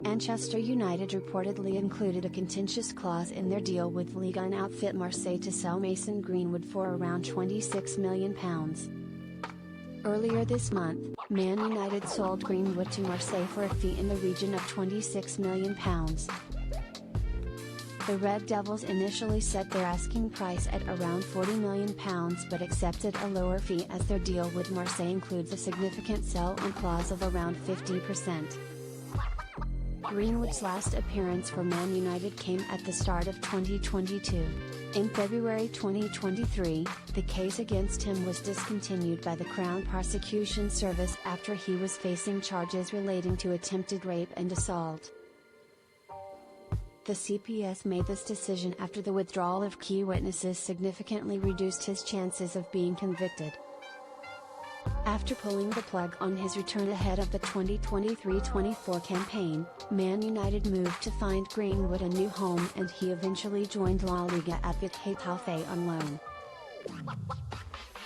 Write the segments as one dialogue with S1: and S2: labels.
S1: Manchester United reportedly included a contentious clause in their deal with Ligue 1 outfit Marseille to sell Mason Greenwood for around £26 million. Earlier this month, Man United sold Greenwood to Marseille for a fee in the region of £26 million. The Red Devils initially set their asking price at around £40 million but accepted a lower fee as their deal with Marseille includes a significant sell-on clause of around 50%. Greenwood's last appearance for Man United came at the start of 2022. In February 2023, the case against him was discontinued by the Crown Prosecution Service after he was facing charges relating to attempted rape and assault. The CPS made this decision after the withdrawal of key witnesses significantly reduced his chances of being convicted. After pulling the plug on his return ahead of the 2023-24 campaign, Man United moved to find Greenwood a new home and he eventually joined La Liga at Getafe on loan.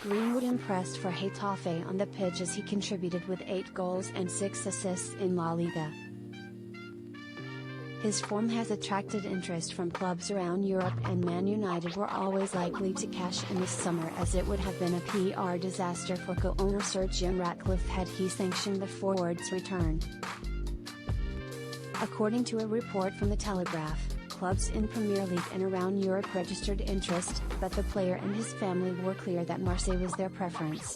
S1: Greenwood impressed for Getafe on the pitch as he contributed with 8 goals and 6 assists in La Liga. His form has attracted interest from clubs around Europe and Man United were always likely to cash in this summer as it would have been a PR disaster for co-owner Sir Jim Ratcliffe had he sanctioned the forward's return. According to a report from The Telegraph, clubs in Premier League and around Europe registered interest, but the player and his family were clear that Marseille was their preference.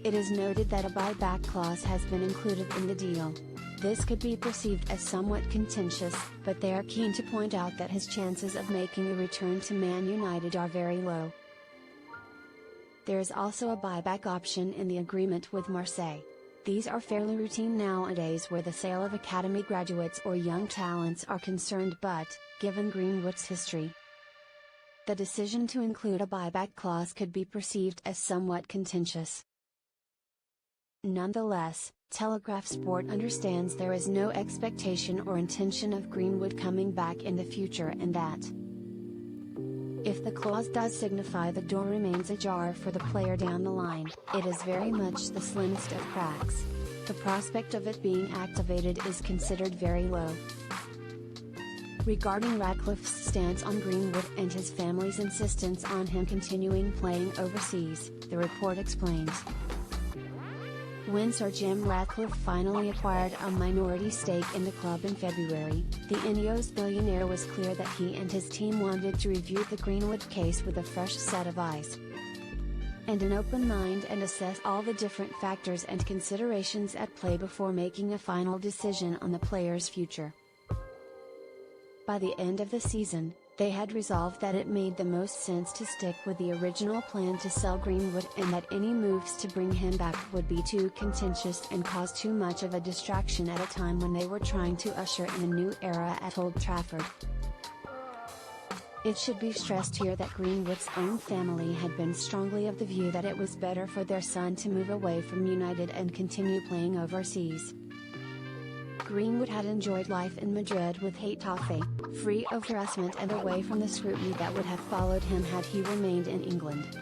S1: It is noted that a buyback clause has been included in the deal. This could be perceived as somewhat contentious, but they are keen to point out that his chances of making a return to Man United are very low. There is also a buyback option in the agreement with Marseille. These are fairly routine nowadays where the sale of academy graduates or young talents are concerned but, given Greenwood's history, the decision to include a buyback clause could be perceived as somewhat contentious. Nonetheless, Telegraph Sport understands there is no expectation or intention of Greenwood coming back in the future and that, if the clause does signify the door remains ajar for the player down the line, it is very much the slimmest of cracks. The prospect of it being activated is considered very low. Regarding Ratcliffe's stance on Greenwood and his family's insistence on him continuing playing overseas, the report explains. When Sir Jim Ratcliffe finally acquired a minority stake in the club in February, the Ineos billionaire was clear that he and his team wanted to review the Greenwood case with a fresh set of eyes and an open mind and assess all the different factors and considerations at play before making a final decision on the player's future. By the end of the season, they had resolved that it made the most sense to stick with the original plan to sell Greenwood and that any moves to bring him back would be too contentious and cause too much of a distraction at a time when they were trying to usher in a new era at Old Trafford. It should be stressed here that Greenwood's own family had been strongly of the view that it was better for their son to move away from United and continue playing overseas. Greenwood had enjoyed life in Madrid with Getafe, free of harassment and away from the scrutiny that would have followed him had he remained in England.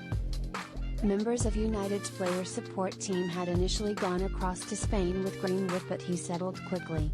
S1: Members of United's player support team had initially gone across to Spain with Greenwood but he settled quickly.